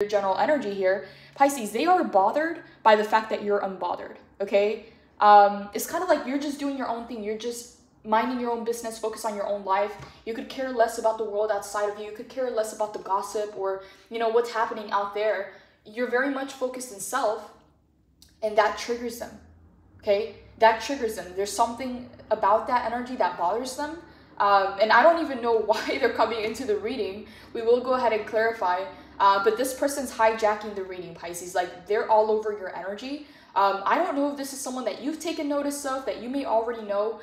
your general energy here, Pisces, they are bothered by the fact that you're unbothered, okay? It's kind of like you're just doing your own thing. You're just minding your own business, focus on your own life. You could care less about the world outside of you. You could care less about the gossip or, you know, what's happening out there. You're very much focused in self, and that triggers them, okay? That triggers them. There's something about that energy that bothers them. And I don't even know why they're coming into the reading. We will go ahead and clarify. But this person's hijacking the reading, Pisces. Like, they're all over your energy. I don't know if this is someone that you've taken notice of, that you may already know,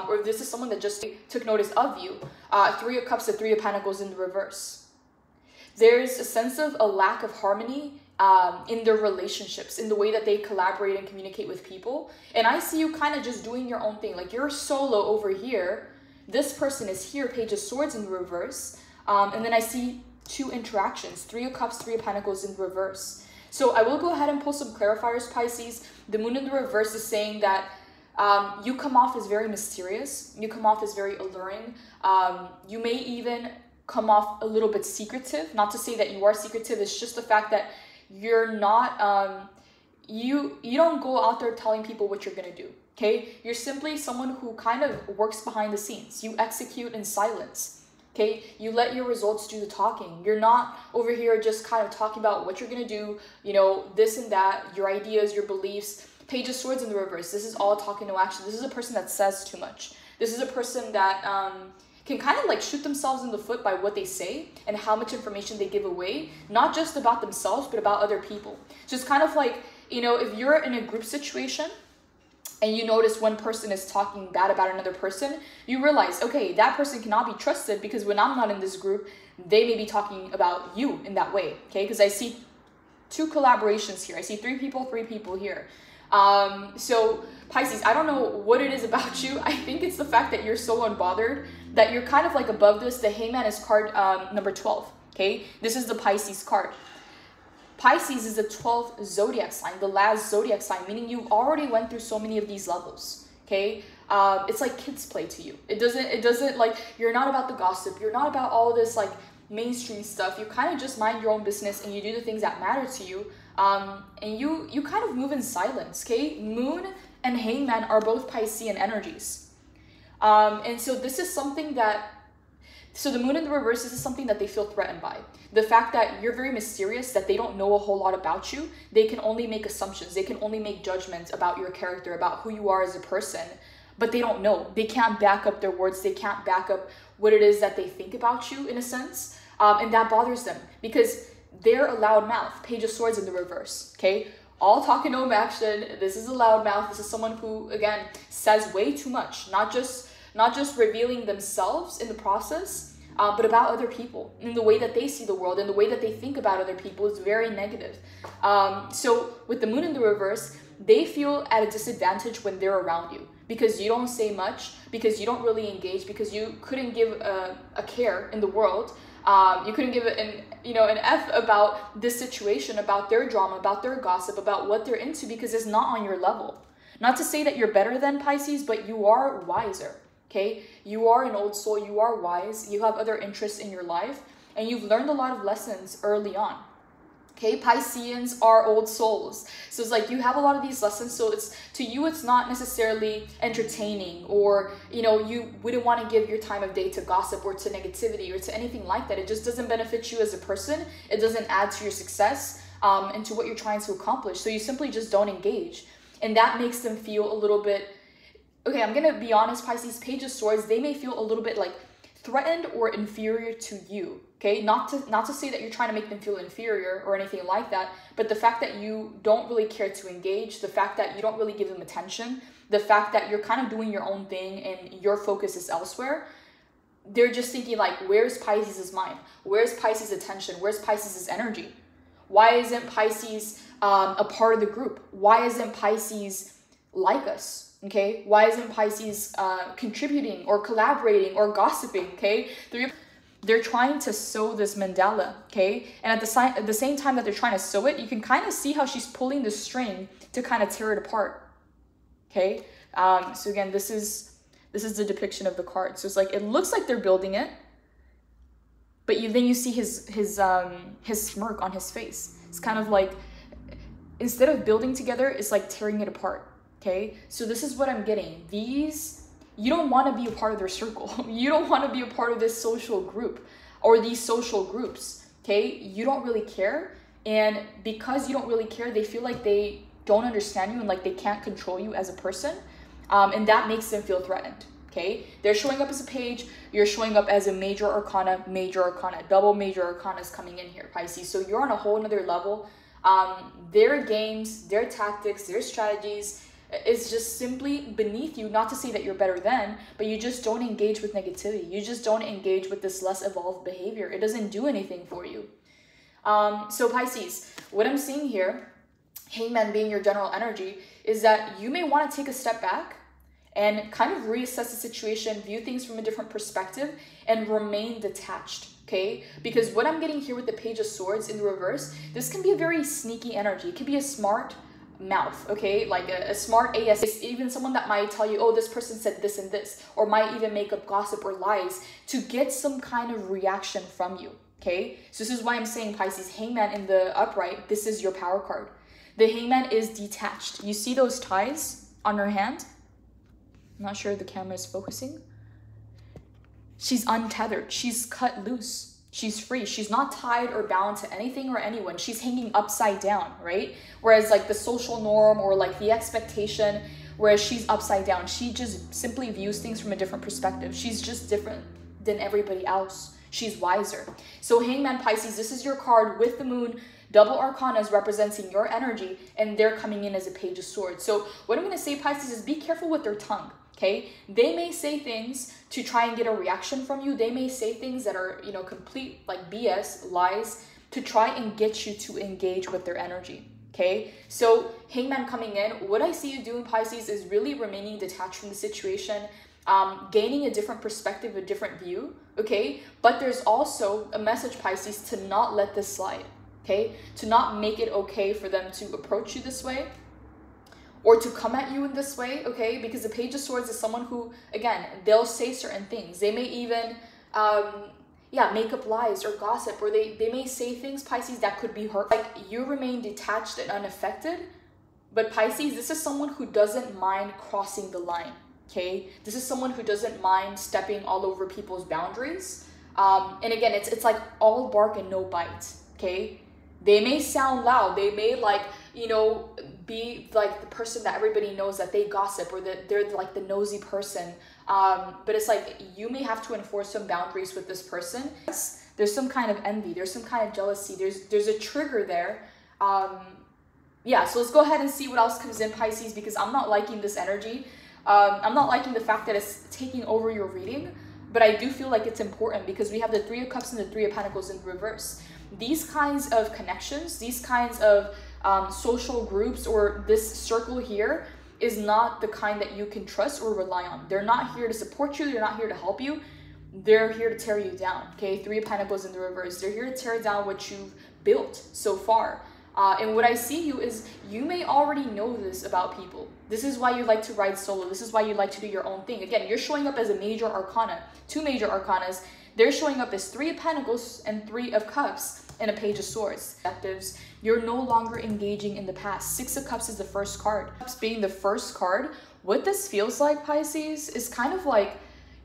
or if this is someone that just took notice of you. Three of Cups to Three of Pentacles in the reverse. There's a sense of a lack of harmony in their relationships, in the way that they collaborate and communicate with people. And I see you kind of just doing your own thing. Like, you're solo over here. This person is here, Page of Swords in the reverse. And then I see two interactions, Three of Cups, Three of Pentacles in reverse. So I will go ahead and pull some clarifiers, Pisces. The moon in the reverse is saying that you come off as very mysterious. You come off as very alluring. You may even come off a little bit secretive. Not to say that you are secretive. It's just the fact that you're not, you don't go out there telling people what you're going to do. Okay, you're simply someone who kind of works behind the scenes. You execute in silence. Okay, you let your results do the talking. You're not over here just kind of talking about what you're going to do, you know, this and that, your ideas, your beliefs. Page of Swords in the reverse. This is all talking, no action. This is a person that says too much. This is a person that can kind of like shoot themselves in the foot by what they say and how much information they give away, not just about themselves, but about other people. Just kind of like, you know, if you're in a group situation, and you notice one person is talking bad about another person, you realize, okay, that person cannot be trusted because when I'm not in this group, they may be talking about you in that way, okay? Because I see two collaborations here. I see three people here. So Pisces, I don't know what it is about you. I think it's the fact that you're so unbothered, that you're kind of like above this. The Hangman is card number 12, okay? This is the Pisces card. Pisces is the 12th zodiac sign, the last zodiac sign, meaning you've already went through so many of these levels, okay? It's like kids play to you. It doesn't like, you're not about the gossip. You're not about all this like mainstream stuff. You kind of just mind your own business and you do the things that matter to you. And you kind of move in silence, okay? Moon and Hangman are both Piscean energies. And so this is something that, so the moon in the reverse, this is something that they feel threatened by. The fact that you're very mysterious, that they don't know a whole lot about you. They can only make assumptions. They can only make judgments about your character, about who you are as a person, but they don't know. They can't back up their words. They can't back up what it is that they think about you in a sense. And that bothers them because they're a loud mouth. Page of Swords in the reverse, okay? All talk and no action. This is a loud mouth. This is someone who, again, says way too much. Not just revealing themselves in the process, but about other people, in the way that they see the world, and the way that they think about other people is very negative. So with the moon in the reverse, they feel at a disadvantage when they're around you because you don't say much, because you don't really engage, because you couldn't give a care in the world. You couldn't give an F about this situation, about their drama, about their gossip, about what they're into, because it's not on your level. Not to say that you're better than Pisces, but you are wiser. Okay, you are an old soul, you are wise, you have other interests in your life, and you've learned a lot of lessons early on. Okay, Pisceans are old souls. So it's like you have a lot of these lessons, so it's to you, it's not necessarily entertaining, or, you know, you wouldn't want to give your time of day to gossip or to negativity or to anything like that. It just doesn't benefit you as a person. It doesn't add to your success and to what you're trying to accomplish. So you simply just don't engage. And that makes them feel a little bit, okay, I'm going to be honest, Pisces, Page of Swords, they may feel a little bit like threatened or inferior to you, okay? Not to say that you're trying to make them feel inferior or anything like that, but the fact that you don't really care to engage, the fact that you don't really give them attention, the fact that you're kind of doing your own thing and your focus is elsewhere, they're just thinking like, where's Pisces' mind? Where's Pisces' attention? Where's Pisces' energy? Why isn't Pisces a part of the group? Why isn't Pisces like us? Okay, why isn't Pisces contributing or collaborating or gossiping? Okay, they're trying to sew this mandala. Okay, and at the same time that they're trying to sew it, you can kind of see how she's pulling the string to kind of tear it apart. Okay, so again, this is the depiction of the card. So it's like it looks like they're building it, but then you see his smirk on his face. It's kind of like, instead of building together, it's like tearing it apart. Okay, so this is what I'm getting. You don't want to be a part of their circle. You don't want to be a part of this social group or these social groups. Okay, you don't really care, and because you don't really care, they feel like they don't understand you and like they can't control you as a person, and that makes them feel threatened. Okay, they're showing up as a page, you're showing up as a major arcana, double major arcanas coming in here, Pisces. So you're on a whole nother level. Their games, their tactics, their strategies is just simply beneath you. Not to say that you're better than, but you just don't engage with negativity. You just don't engage with this less evolved behavior. It doesn't do anything for you. So Pisces, what I'm seeing here, Hangman being your general energy, is that you may want to take a step back and kind of reassess the situation, view things from a different perspective, and remain detached, okay? Because what I'm getting here with the Page of Swords in the reverse, this can be a very sneaky energy. It could be a smart mouth, okay? Like a smart AS, even someone that might tell you, oh, this person said this and this, or might even make up gossip or lies to get some kind of reaction from you, okay? So this is why I'm saying, Pisces, Hangman in the upright, this is your power card. The Hangman is detached. You see those ties on her hand? I'm not sure if the camera is focusing. She's untethered. She's cut loose. She's free. She's not tied or bound to anything or anyone. She's hanging upside down, right? Whereas like the social norm or like the expectation, whereas she's upside down, she just simply views things from a different perspective. She's just different than everybody else. She's wiser. So Hangman, Pisces, this is your card with the moon. Double arcanas representing your energy, and they're coming in as a Page of Swords. So what I'm going to say, Pisces, is be careful with their tongue. Okay, they may say things to try and get a reaction from you. They may say things that are, you know, complete like BS, lies, to try and get you to engage with their energy. Okay, so Hangman coming in, what I see you doing, Pisces, is really remaining detached from the situation, gaining a different perspective, a different view. Okay, but there's also a message, Pisces, to not let this slide. Okay, to not make it okay for them to approach you this way, or to come at you in this way, okay? Because the Page of Swords is someone who, again, they'll say certain things. They may even, make up lies or gossip, or they may say things, Pisces, that could be hurt. Like, you remain detached and unaffected, but Pisces, this is someone who doesn't mind crossing the line, okay? This is someone who doesn't mind stepping all over people's boundaries. And again, it's like all bark and no bite, okay? They may sound loud. They may like, you know, be like the person that everybody knows that they gossip, or that they're like the nosy person. But it's like you may have to enforce some boundaries with this person. There's some kind of envy. There's some kind of jealousy. There's a trigger there. Yeah, so let's go ahead and see what else comes in, Pisces, because I'm not liking this energy. I'm not liking the fact that it's taking over your reading, but I do feel like it's important because we have the Three of Cups and the Three of Pentacles in reverse. These kinds of connections, these kinds of social groups, or this circle here is not the kind that you can trust or rely on. They're not here to support you. They're not here to help you. They're here to tear you down, okay? Three of Pentacles in the reverse. They're here to tear down what you've built so far. And what I see you is you may already know this about people. This is why you like to ride solo. This is why you like to do your own thing. Again, you're showing up as a major arcana, two major arcanas. They're showing up as Three of Pentacles and Three of Cups and a Page of Swords. You're no longer engaging in the past. Six of Cups is the first card. Cups being the first card, what this feels like, Pisces, is kind of like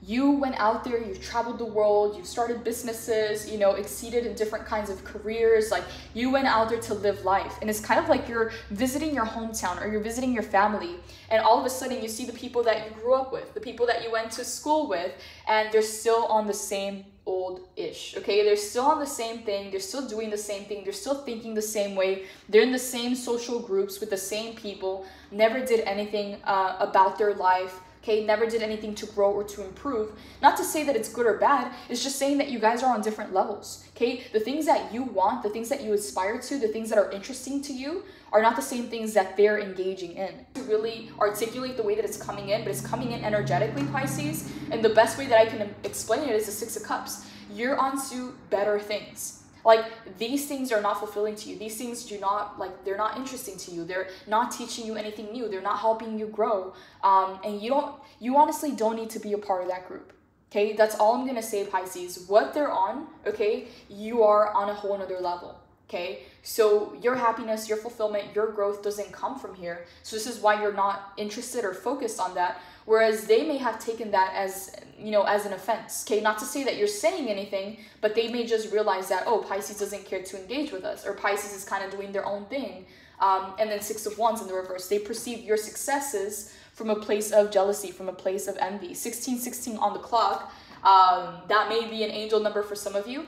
you went out there, you've traveled the world, you've started businesses, you know, exceeded in different kinds of careers. Like you went out there to live life, and it's kind of like you're visiting your hometown or you're visiting your family, and all of a sudden you see the people that you grew up with, the people that you went to school with, and they're still on the same old-ish, okay? They're still on the same thing, they're still doing the same thing, they're still thinking the same way, they're in the same social groups with the same people, never did anything about their life, okay? Never did anything to grow or to improve. Not to say that it's good or bad, it's just saying that you guys are on different levels, okay? The things that you want, the things that you aspire to, the things that are interesting to you are not the same things that they're engaging in. To really articulate the way that it's coming in, but it's coming in energetically, Pisces, and the best way that I can explain it is the Six of Cups. You're onto better things. Like, these things are not fulfilling to you. These things do not, like, they're not interesting to you. They're not teaching you anything new. They're not helping you grow. And you honestly don't need to be a part of that group. Okay, that's all I'm gonna say, Pisces. What they're on, okay, you are on a whole nother level. Okay, so your happiness, your fulfillment, your growth doesn't come from here. So this is why you're not interested or focused on that. Whereas they may have taken that as, you know, as an offense. Okay, not to say that you're saying anything, but they may just realize that, oh, Pisces doesn't care to engage with us, or Pisces is kind of doing their own thing. And then Six of Wands in the reverse. They perceive your successes from a place of jealousy, from a place of envy. 1616 on the clock. That may be an angel number for some of you.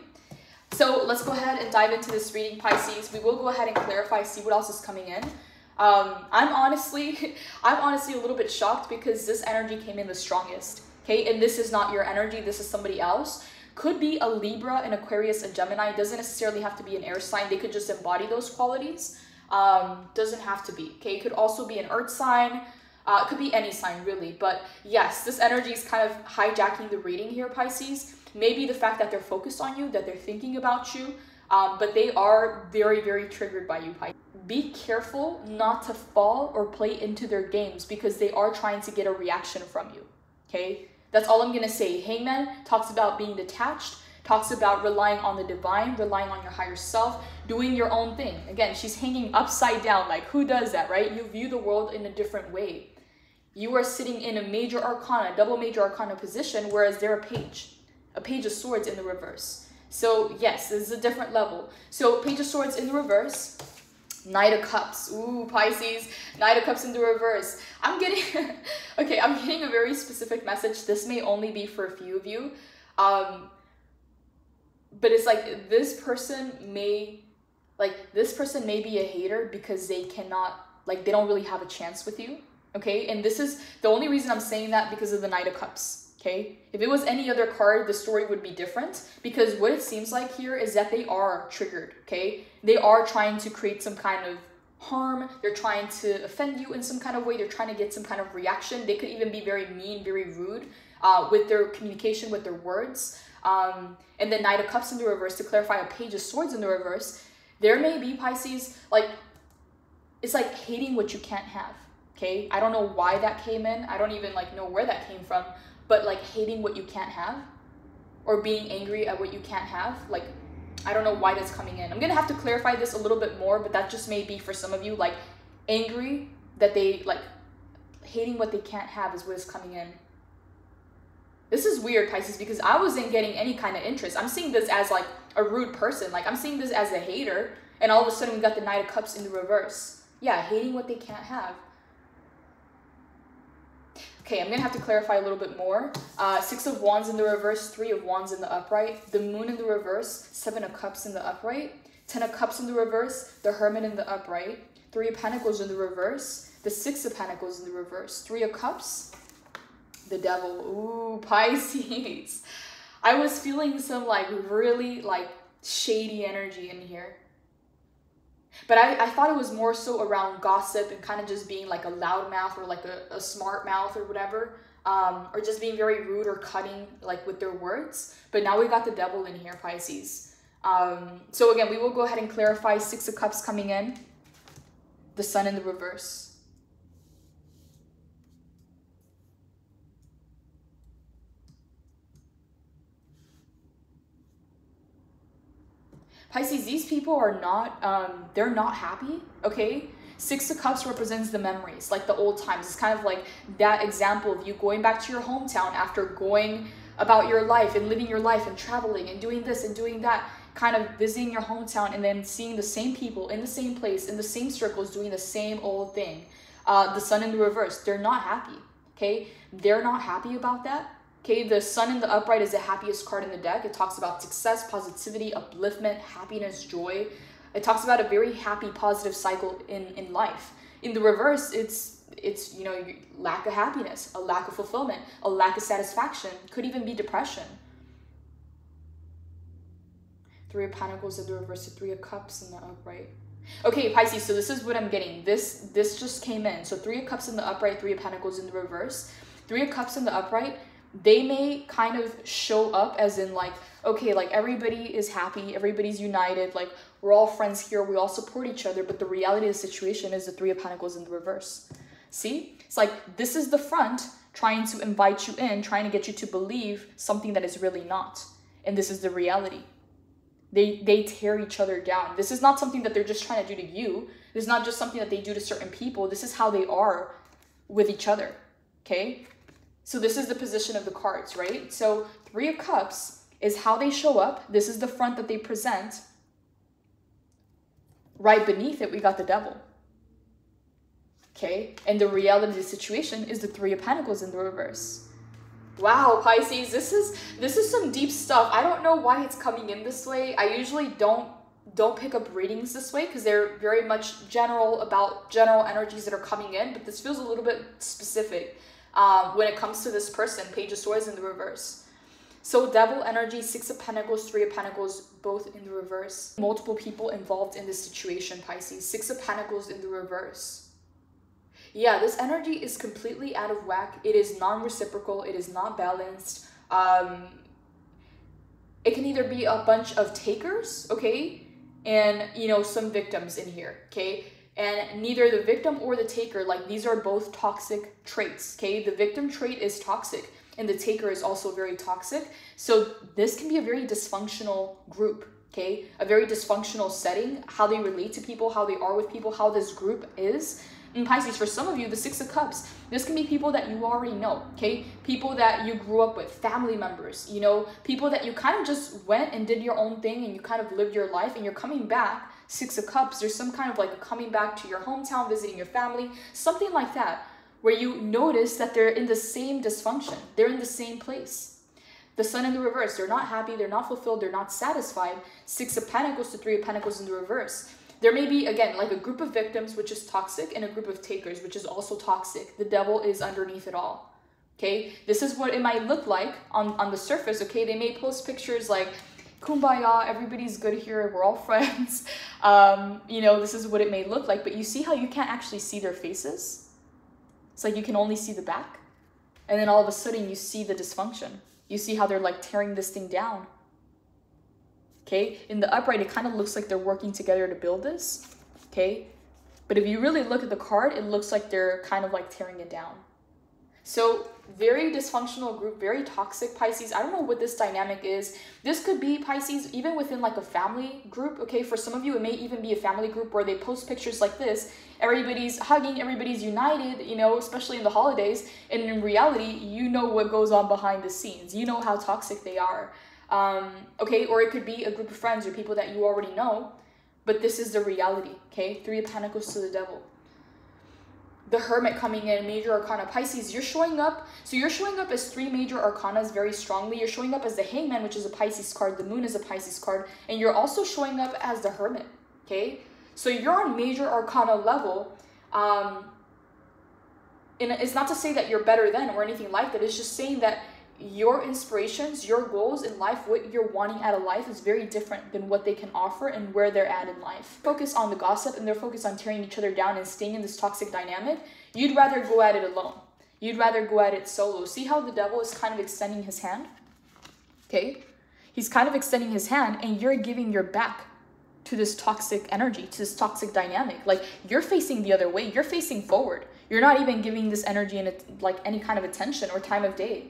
So let's go ahead and dive into this reading, Pisces. We will go ahead and clarify, see what else is coming in. I'm honestly a little bit shocked because this energy came in the strongest. Okay, and this is not your energy. This is somebody else. Could be a Libra, an Aquarius, a Gemini. It doesn't necessarily have to be an air sign. They could just embody those qualities. Doesn't have to be. Okay, it could also be an earth sign. It could be any sign, really. But yes, this energy is kind of hijacking the reading here, Pisces. Maybe the fact that they're focused on you, that they're thinking about you, but they are very, very triggered by you, Pisces. Be careful not to fall or play into their games because they are trying to get a reaction from you, okay? That's all I'm going to say. Hangman talks about being detached, talks about relying on the divine, relying on your higher self, doing your own thing. Again, she's hanging upside down. Like, who does that, right? You view the world in a different way. You are sitting in a major arcana, double major arcana position, whereas they're a Page of Swords in the reverse. So yes, this is a different level. So Page of Swords in the reverse, Knight of Cups. Ooh, Pisces, Knight of Cups in the reverse. I'm getting, okay, I'm getting a very specific message. This may only be for a few of you. But it's like this person may be a hater because they cannot, like, they don't really have a chance with you. Okay, and this is the only reason I'm saying that because of the Knight of Cups. Okay, if it was any other card, the story would be different because what it seems like here is that they are triggered. Okay, they are trying to create some kind of harm. They're trying to offend you in some kind of way. They're trying to get some kind of reaction. They could even be very mean, very rude with their communication, with their words. And then Knight of Cups in the reverse, to clarify, a Page of Swords in the reverse. There may be, Pisces, like, it's like hating what you can't have. Okay, I don't know why that came in. I don't even like know where that came from. But like hating what you can't have or being angry at what you can't have, like, I don't know why that's coming in. I'm gonna have to clarify this a little bit more, but that just may be for some of you, like, angry that they, like, hating what they can't have is what is coming in. This is weird, Pisces, because I wasn't getting any kind of interest. I'm seeing this as like a rude person. Like, I'm seeing this as a hater, and all of a sudden we got the Knight of Cups in the reverse. Yeah, hating what they can't have. Okay, I'm gonna have to clarify a little bit more. Six of Wands in the reverse, Three of Wands in the upright, the Moon in the reverse, Seven of Cups in the upright, Ten of Cups in the reverse, the Hermit in the upright, Three of Pentacles in the reverse, the Six of Pentacles in the reverse, Three of Cups, the Devil. Ooh, Pisces. I was feeling some like really like shady energy in here. But I thought it was more so around gossip and kind of just being like a loud mouth or like a smart mouth or whatever. Or just being very rude or cutting like with their words. But now we got the Devil in here, Pisces. So again, we will go ahead and clarify. Six of Cups coming in. The Sun in the reverse. Pisces, these people are not, they're not happy, okay? Six of Cups represents the memories, like the old times. It's kind of like that example of you going back to your hometown after going about your life and living your life and traveling and doing this and doing that, kind of visiting your hometown and then seeing the same people in the same place, in the same circles, doing the same old thing. The Sun in the reverse, they're not happy, okay? They're not happy about that. Okay, the Sun in the upright is the happiest card in the deck. It talks about success, positivity, upliftment, happiness, joy. It talks about a very happy, positive cycle in life. In the reverse, it's you know, lack of happiness, a lack of fulfillment, a lack of satisfaction. Could even be depression. Three of Pentacles in the reverse, the Three of Cups in the upright. Okay, Pisces, so this is what I'm getting. This just came in. So Three of Cups in the upright, Three of Pentacles in the reverse. Three of Cups in the upright, they may kind of show up as in like, okay, like everybody is happy, everybody's united, like we're all friends here, we all support each other, but the reality of the situation is the Three of Pentacles in the reverse. See? It's like, this is the front, trying to invite you in, trying to get you to believe something that is really not. And this is the reality. They tear each other down. This is not something that they're just trying to do to you. This is not just something that they do to certain people. This is how they are with each other, okay? So this is the position of the cards, right? So Three of Cups is how they show up. This is the front that they present. Right beneath it, we got the Devil. Okay, and the reality of the situation is the Three of Pentacles in the reverse. Wow, Pisces, this is some deep stuff. I don't know why it's coming in this way. I usually don't pick up readings this way because they're very much general about general energies that are coming in, but this feels a little bit specific when it comes to this person. Page of Swords in the reverse. So Devil energy, Six of Pentacles, Three of Pentacles, both in the reverse. Multiple people involved in this situation, Pisces. Six of Pentacles in the reverse. Yeah, this energy is completely out of whack. It is non-reciprocal. It is not balanced. It can either be a bunch of takers, okay, and, you know, some victims in here, okay? And neither the victim or the taker, like, these are both toxic traits, okay? The victim trait is toxic, and the taker is also very toxic. So this can be a very dysfunctional group, okay? A very dysfunctional setting, how they relate to people, how they are with people, how this group is. And Pisces, for some of you, the Six of Cups, this can be people that you already know, okay? People that you grew up with, family members, you know, people that you kind of just went and did your own thing and you kind of lived your life and you're coming back. Six of Cups, there's some kind of like coming back to your hometown, visiting your family, something like that, where you notice that they're in the same dysfunction. They're in the same place. The Sun in the reverse, they're not happy, they're not fulfilled, they're not satisfied. Six of Pentacles to Three of Pentacles in the reverse. There may be, again, like a group of victims, which is toxic, and a group of takers, which is also toxic. The Devil is underneath it all, okay? This is what it might look like on the surface, okay? They may post pictures like, kumbaya, everybody's good here, we're all friends. You know, this is what it may look like, but you see how you can't actually see their faces? It's like you can only see the back. And then all of a sudden, you see the dysfunction. You see how they're like tearing this thing down. Okay, in the upright, it kind of looks like they're working together to build this, okay? But if you really look at the card, it looks like they're kind of like tearing it down. So very dysfunctional group, very toxic, Pisces. I don't know what this dynamic is. This could be, Pisces, even within like a family group, okay? For some of you, it may even be a family group where they post pictures like this. Everybody's hugging, everybody's united, you know, especially in the holidays. And in reality, you know what goes on behind the scenes. You know how toxic they are. Okay, or it could be a group of friends or people that you already know, but this is the reality, okay? Three of Pentacles to the Devil. The Hermit coming in, major arcana. Pisces, you're showing up. So you're showing up as three major arcanas very strongly. You're showing up as the Hangman, which is a Pisces card. The Moon is a Pisces card. And you're also showing up as the Hermit, okay? So you're on major arcana level. And it's not to say that you're better than or anything like that. It's just saying that your inspirations, your goals in life, what you're wanting out of life is very different than what they can offer and where they're at in life. Focus on the gossip and they're focused on tearing each other down and staying in this toxic dynamic. You'd rather go at it alone. You'd rather go at it solo. See how the Devil is kind of extending his hand? Okay? He's kind of extending his hand and you're giving your back to this toxic energy, to this toxic dynamic. Like, you're facing the other way. You're facing forward. You're not even giving this energy in like any kind of attention or time of day.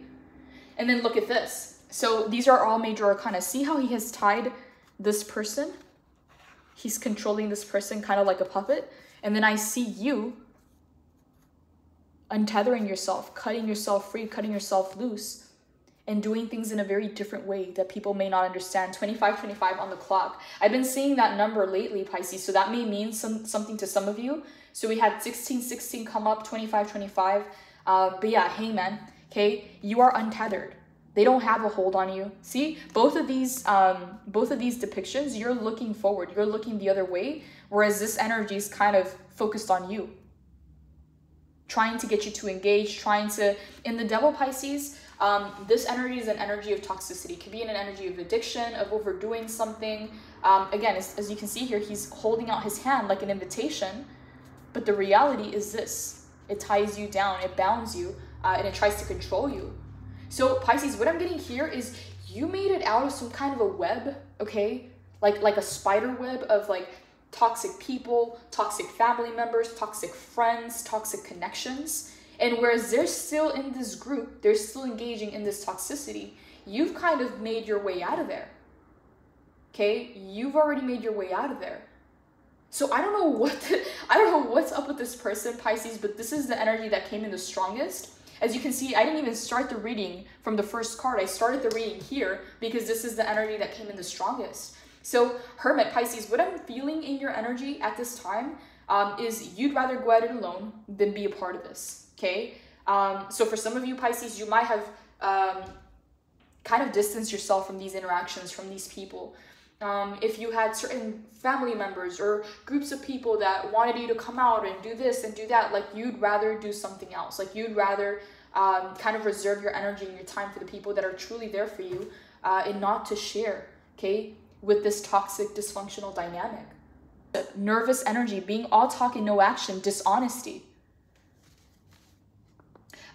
And then look at this. So these are all major arcana. See how he has tied this person? He's controlling this person kind of like a puppet. And then I see you untethering yourself, cutting yourself free, cutting yourself loose, and doing things in a very different way that people may not understand. 2525 on the clock. I've been seeing that number lately, Pisces, so that may mean something to some of you. So we had 1616 come up, 2525. But yeah, Hangman. Okay, you are untethered. They don't have a hold on you. See, both of these depictions, you're looking forward. You're looking the other way, whereas this energy is kind of focused on you, trying to get you to engage, trying to. In the Devil, Pisces, this energy is an energy of toxicity. It could be an energy of addiction, of overdoing something. Again, as you can see here, he's holding out his hand like an invitation, but the reality is this: it ties you down, it bounds you. And it tries to control you. So Pisces, what I'm getting here is you made it out of some kind of a web, okay? Like a spider web of like toxic people, toxic family members, toxic friends, toxic connections. And whereas they're still in this group, they're still engaging in this toxicity, you've kind of made your way out of there. Okay, you've already made your way out of there. So I don't know what's up with this person, Pisces, but this is the energy that came in the strongest. As you can see, I didn't even start the reading from the first card. I started the reading here because this is the energy that came in the strongest. So Hermit, Pisces, what I'm feeling in your energy at this time is you'd rather go at it alone than be a part of this, okay? So for some of you, Pisces, you might have kind of distanced yourself from these interactions, from these people. If you had certain family members or groups of people that wanted you to come out and do this and do that, like you'd rather do something else. Like you'd rather kind of reserve your energy and your time for the people that are truly there for you and not to share, okay, with this toxic, dysfunctional dynamic. Nervous energy, being all talk and no action, dishonesty.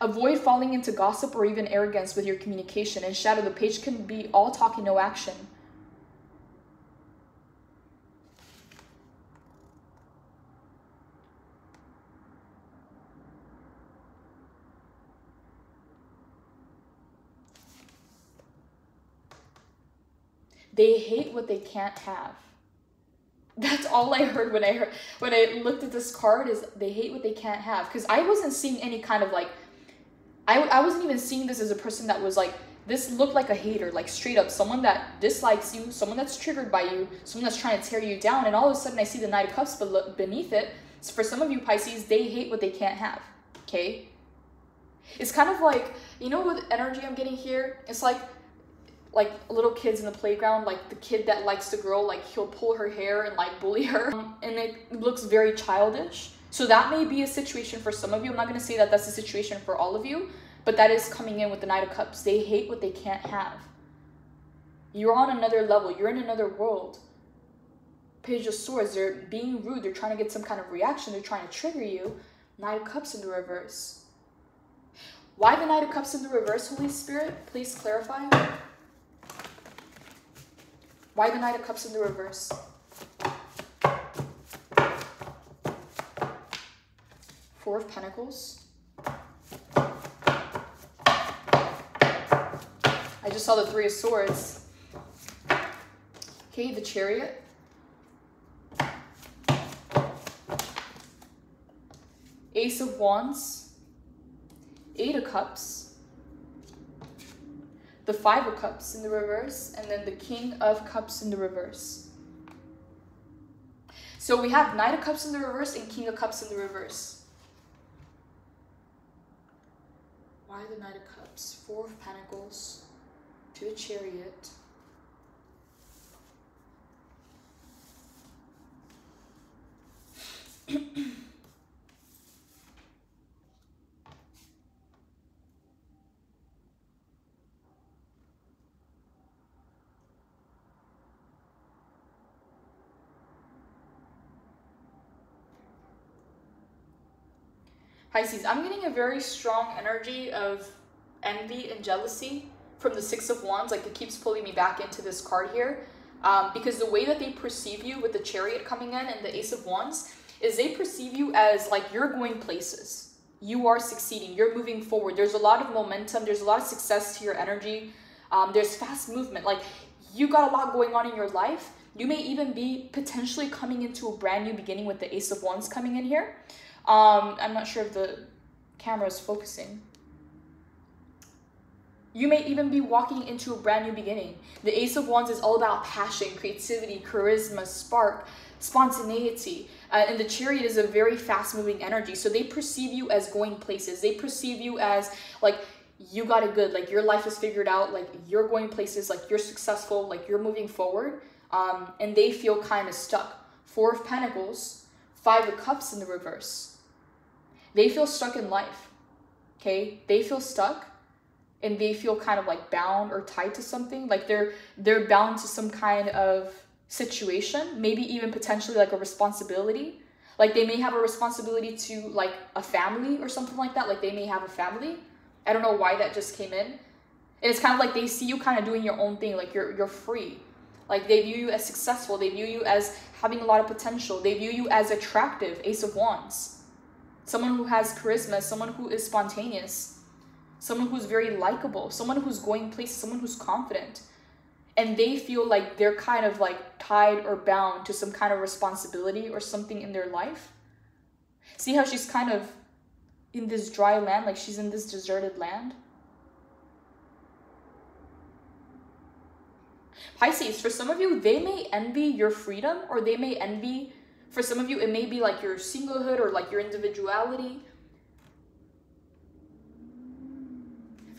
Avoid falling into gossip or even arrogance with your communication. And Shadow, the page can be all talk and no action. They hate what they can't have. That's all I heard when I looked at this card, is they hate what they can't have. Because I wasn't seeing any kind of like, I wasn't even seeing this as a person that was like, this looked like a hater, like straight up someone that dislikes you, someone that's triggered by you, someone that's trying to tear you down. And all of a sudden I see the Knight of Cups beneath it. So for some of you, Pisces, they hate what they can't have, okay? It's kind of like, you know what energy I'm getting here? It's like little kids in the playground, like the kid that likes the girl, like he'll pull her hair and like bully her, and it looks very childish. So that may be a situation for some of you. I'm not going to say that that's a situation for all of you, but that is coming in with the Knight of Cups. They hate what they can't have. You're on another level. You're in another world. Page of Swords, they're being rude. They're trying to get some kind of reaction. They're trying to trigger you. Knight of Cups in the reverse. Why the Knight of Cups in the reverse, Holy Spirit? Please clarify. Why the Knight of Cups in the reverse? Four of Pentacles. I just saw the Three of Swords. Okay, the Chariot. Ace of Wands. Eight of Cups. The Five of Cups in the reverse, and then the King of Cups in the reverse. So we have Knight of Cups in the reverse and King of Cups in the reverse. Why the Knight of Cups? Four of Pentacles to the Chariot. Pisces, I'm getting a very strong energy of envy and jealousy from the Six of Wands. Like it keeps pulling me back into this card here. Because the way that they perceive you with the Chariot coming in and the Ace of Wands is they perceive you as like you're going places. You are succeeding. You're moving forward. There's a lot of momentum. There's a lot of success to your energy. There's fast movement. Like you got a lot going on in your life. You may even be potentially coming into a brand new beginning with the Ace of Wands coming in here. I'm not sure if the camera is focusing. You may even be walking into a brand new beginning. The Ace of Wands is all about passion, creativity, charisma, spark, spontaneity. And the Chariot is a very fast-moving energy. So they perceive you as going places. They perceive you as like you got it good. Like your life is figured out. Like you're going places. Like you're successful. Like you're moving forward. And they feel kind of stuck. Four of Pentacles, Five of Cups in the reverse. They feel stuck in life, okay? They feel stuck and they feel kind of like bound or tied to something. Like they're bound to some kind of situation, maybe even potentially like a responsibility. Like they may have a responsibility to like a family or something like that. Like they may have a family. I don't know why that just came in. And it's kind of like they see you kind of doing your own thing. Like you're free. Like they view you as successful. They view you as having a lot of potential. They view you as attractive, Ace of Wands. someone who has charisma, someone who is spontaneous, someone who's very likable, someone who's going places, someone who's confident. And they feel like they're kind of like tied or bound to some kind of responsibility or something in their life. See how she's kind of in this dry land, like she's in this deserted land? Pisces, for some of you, they may envy your freedom, or they may envy, for some of you, it may be like your singlehood or like your individuality.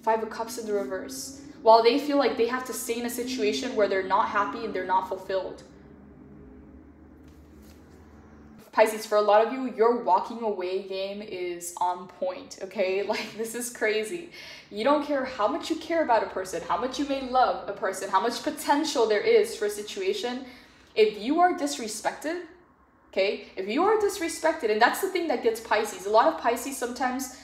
5 of Cups in the reverse. While they feel like they have to stay in a situation where they're not happy and they're not fulfilled. Pisces, for a lot of you, your walking away game is on point, okay? Like, this is crazy. You don't care how much you care about a person, how much you may love a person, how much potential there is for a situation. If you are disrespected, okay? If you are disrespected, and that's the thing that gets Pisces. A lot of Pisces sometimes,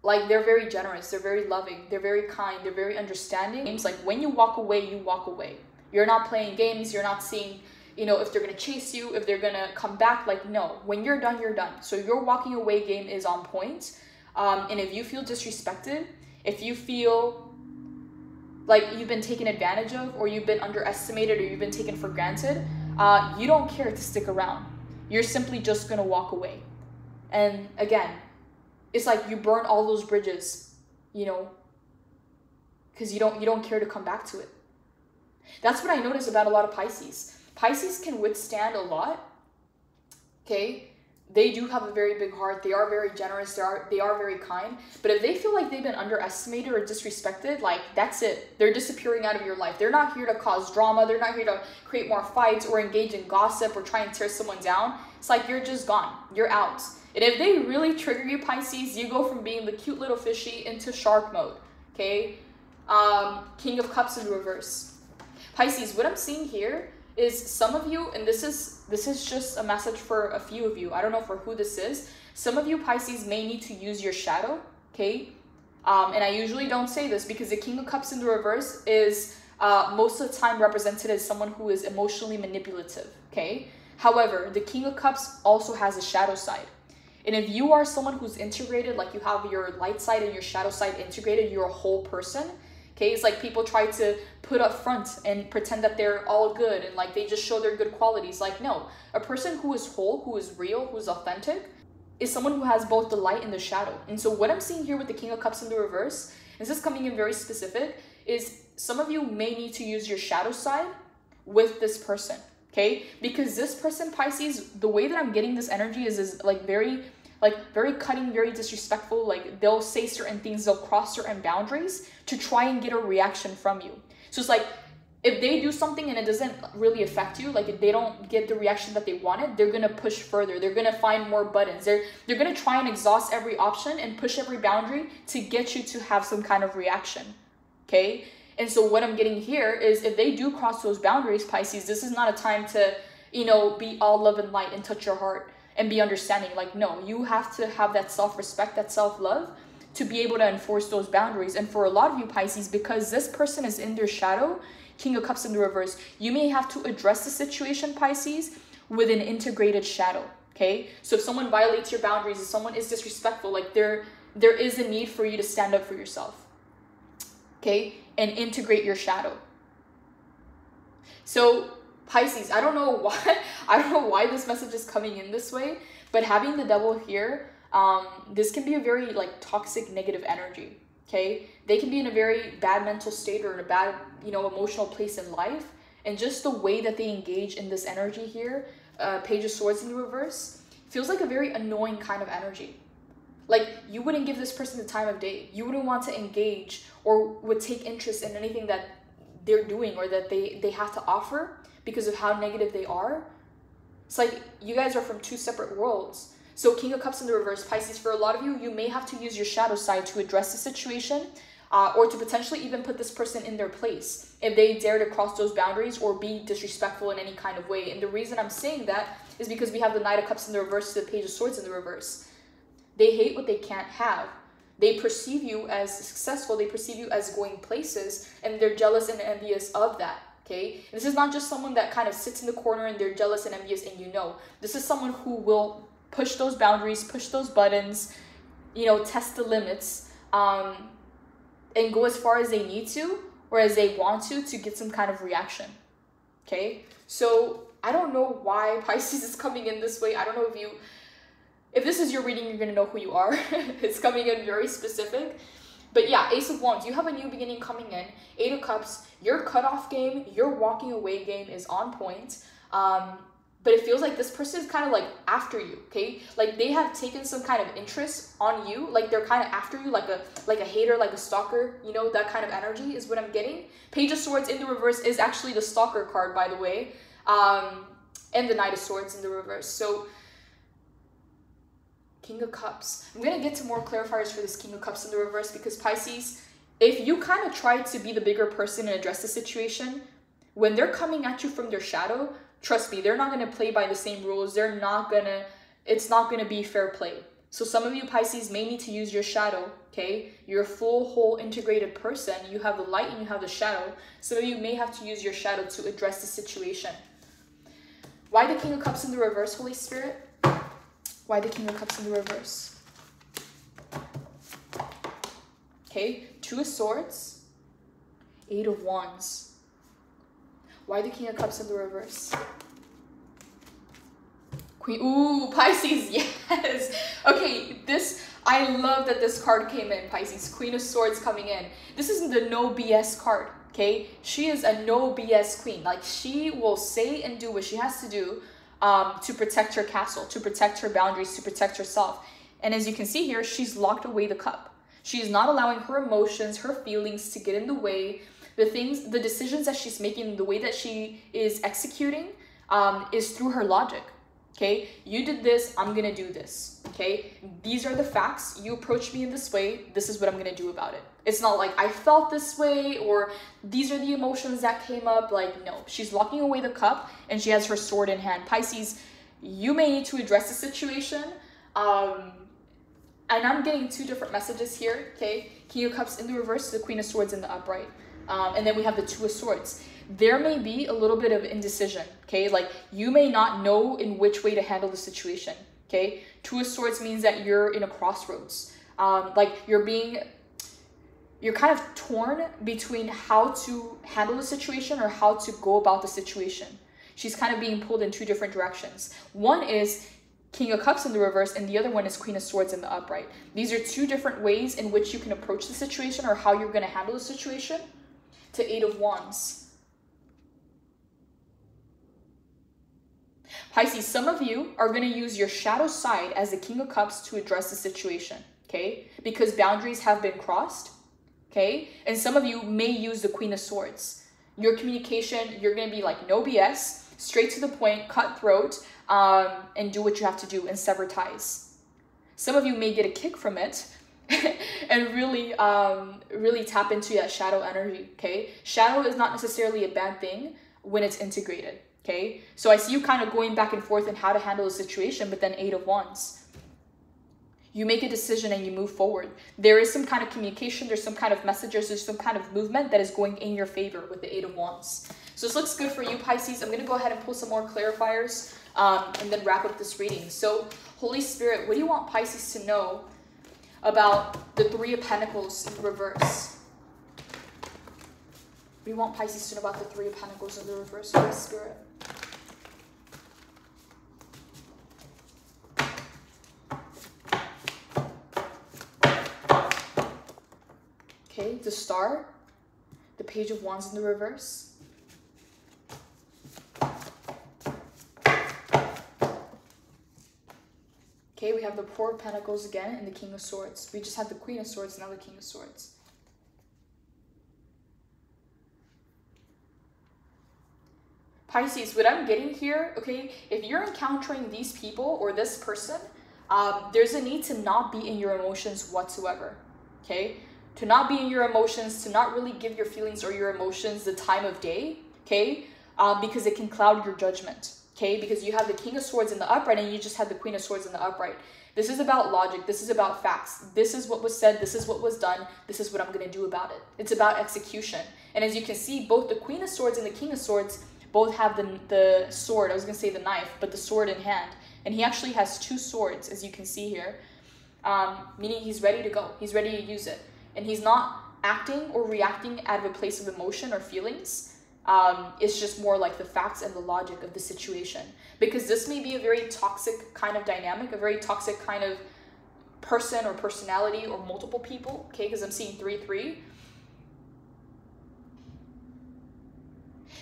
like, they're very generous, they're very loving, they're very kind, they're very understanding. It's like when you walk away, you walk away. You're not playing games, you're not seeing, you know, if they're going to chase you, if they're going to come back. Like, no, when you're done, you're done. So your walking away game is on point. And if you feel disrespected, if you feel like you've been taken advantage of, or you've been underestimated, or you've been taken for granted, you don't care to stick around. You're simply just going to walk away. And again, it's like you burn all those bridges, you know, because you don't care to come back to it. That's what I notice about a lot of Pisces. Pisces can withstand a lot, okay? They do have a very big heart. They are very generous. They are very kind. But if they feel like they've been underestimated or disrespected, like, that's it. They're disappearing out of your life. They're not here to cause drama. They're not here to create more fights or engage in gossip or try and tear someone down. It's like you're just gone. You're out. And if they really trigger you, Pisces, you go from being the cute little fishy into shark mode, okay? King of Cups in reverse. Pisces, what I'm seeing here is some of you, and this is just a message for a few of you. I don't know for who this is. Some of you, Pisces, may need to use your shadow, okay? And I usually don't say this because the King of Cups in the reverse is most of the time represented as someone who is emotionally manipulative, okay? However, the King of Cups also has a shadow side. And if you are someone who's integrated, like you have your light side and your shadow side integrated, you're a whole person. Okay, it's like people try to put up front and pretend that they're all good and like they just show their good qualities. Like, no, a person who is whole, who is real, who is authentic, is someone who has both the light and the shadow. And so what I'm seeing here with the King of Cups in the reverse, this is coming in very specific, is some of you may need to use your shadow side with this person, okay? Because this person, Pisces, the way that I'm getting this energy is like very cutting, very disrespectful. Like, they'll say certain things, they'll cross certain boundaries to try and get a reaction from you. So it's like, if they do something and it doesn't really affect you, like if they don't get the reaction that they wanted, they're gonna push further. They're gonna find more buttons. They're gonna try and exhaust every option and push every boundary to get you to have some kind of reaction, okay? And so what I'm getting here is if they do cross those boundaries, Pisces, this is not a time to, you know, be all love and light and touch your heart and be understanding. Like, no, you have to have that self-respect, that self-love to be able to enforce those boundaries. And for a lot of you, Pisces, because this person is in their shadow, King of Cups in the reverse, you may have to address the situation, Pisces, with an integrated shadow, okay? So if someone violates your boundaries, if someone is disrespectful, like there is a need for you to stand up for yourself, okay? And integrate your shadow. So Pisces, I don't know why this message is coming in this way, but having the devil here, this can be a very like toxic, negative energy, okay? They can be in a very bad mental state or in a bad, you know, emotional place in life. And just the way that they engage in this energy here, Page of Swords in the reverse, feels like a very annoying kind of energy. Like, you wouldn't give this person the time of day. You wouldn't want to engage or would take interest in anything that they're doing or that they have to offer because of how negative they are. It's like you guys are from two separate worlds. So King of Cups in the reverse, Pisces, for a lot of you, you may have to use your shadow side to address the situation or to potentially even put this person in their place if they dare to cross those boundaries or be disrespectful in any kind of way. And the reason I'm saying that is because we have the Knight of Cups in the reverse to the Page of Swords in the reverse. They hate what they can't have. They perceive you as successful. They perceive you as going places, and they're jealous and envious of that, okay? This is not just someone that kind of sits in the corner and they're jealous and envious and you know. This is someone who will push those boundaries, push those buttons, you know, test the limits, and go as far as they need to or as they want to get some kind of reaction. Okay, so I don't know why Pisces is coming in this way. I don't know if this is your reading, you're gonna know who you are. It's coming in very specific. But yeah, Ace of Wands, you have a new beginning coming in. 8 of Cups, your cutoff game, your walking away game is on point. But it feels like this person is kind of like after you, okay? Like they have taken some kind of interest on you. Like they're kind of after you, like a hater, like a stalker, you know, that kind of energy is what I'm getting. Page of Swords in the reverse is actually the stalker card, by the way. And the Knight of Swords in the reverse. So King of Cups. I'm going to get to more clarifiers for this King of Cups in the reverse because Pisces, if you kind of try to be the bigger person and address the situation, when they're coming at you from their shadow, trust me, they're not going to play by the same rules. It's not going to be fair play. So some of you Pisces may need to use your shadow, okay? You're a full, whole, integrated person. You have the light and you have the shadow. Some of you may have to use your shadow to address the situation. Why the King of Cups in the reverse, Holy Spirit? Why the King of Cups in the reverse? Okay, 2 of Swords, 8 of Wands. Why the King of Cups in the reverse? Queen, ooh, Pisces, yes. Okay, I love that this card came in, Pisces. Queen of Swords coming in. This is the no BS card, okay? She is a no BS queen. Like, she will say and do what she has to do to protect her castle, to protect her boundaries, to protect herself. And as you can see here, she's locked away the cup. She is not allowing her emotions, her feelings to get in the way. The decisions that she's making, the way that she is executing is through her logic. Okay, you did this, I'm gonna do this. Okay, these are the facts. You approached me in this way, this is what I'm gonna do about it. It's not like I felt this way or these are the emotions that came up. Like, no, she's locking away the cup and she has her sword in hand. Pisces, you may need to address the situation. And I'm getting 2 different messages here. Okay, King of Cups in the reverse, the Queen of Swords in the upright. And then we have the 2 of Swords. There may be a little bit of indecision, okay? Like, you may not know in which way to handle the situation, okay? 2 of Swords means that you're in a crossroads. Like, you're kind of torn between how to handle the situation or how to go about the situation. She's kind of being pulled in 2 different directions. One is King of Cups in the reverse, and the other one is Queen of Swords in the upright. These are 2 different ways in which you can approach the situation or how you're going to handle the situation. To 8 of Wands. Pisces, some of you are going to use your shadow side as the King of Cups to address the situation, okay? Because boundaries have been crossed, okay? And some of you may use the Queen of Swords. Your communication, you're going to be like, no BS, straight to the point, cutthroat, and do what you have to do and sever ties. Some of you may get a kick from it and really tap into that shadow energy, okay? Shadow is not necessarily a bad thing when it's integrated. Okay, so I see you kind of going back and forth in how to handle the situation, but then 8 of Wands. You make a decision and you move forward. There is some kind of communication, there's some kind of messages, there's some kind of movement that is going in your favor with the 8 of Wands. So this looks good for you, Pisces. I'm going to go ahead and pull some more clarifiers and then wrap up this reading. So, Holy Spirit, what do you want Pisces to know about the 3 of Pentacles in reverse? What do you want Pisces to know about the 3 of Pentacles in the reverse, Holy Spirit? Okay, the Star, the Page of Wands in the reverse. Okay, we have the 4 of Pentacles again and the King of Swords. We just had the Queen of Swords, now the King of Swords. Pisces, what I'm getting here, okay, if you're encountering these people or this person, there's a need to not be in your emotions whatsoever, okay? To not be in your emotions, to not really give your feelings or your emotions the time of day, okay? Because it can cloud your judgment, okay? Because you have the King of Swords in the upright and you just had the Queen of Swords in the upright. This is about logic. This is about facts. This is what was said. This is what was done. This is what I'm going to do about it. It's about execution. And as you can see, both the Queen of Swords and the King of Swords both have the sword. I was going to say the knife, but the sword in hand. And he actually has 2 swords, as you can see here, meaning he's ready to go. He's ready to use it. And he's not acting or reacting out of a place of emotion or feelings. It's just more like the facts and the logic of the situation. Because this may be a very toxic kind of dynamic, a very toxic kind of person or personality or multiple people, okay? Because I'm seeing 3-3.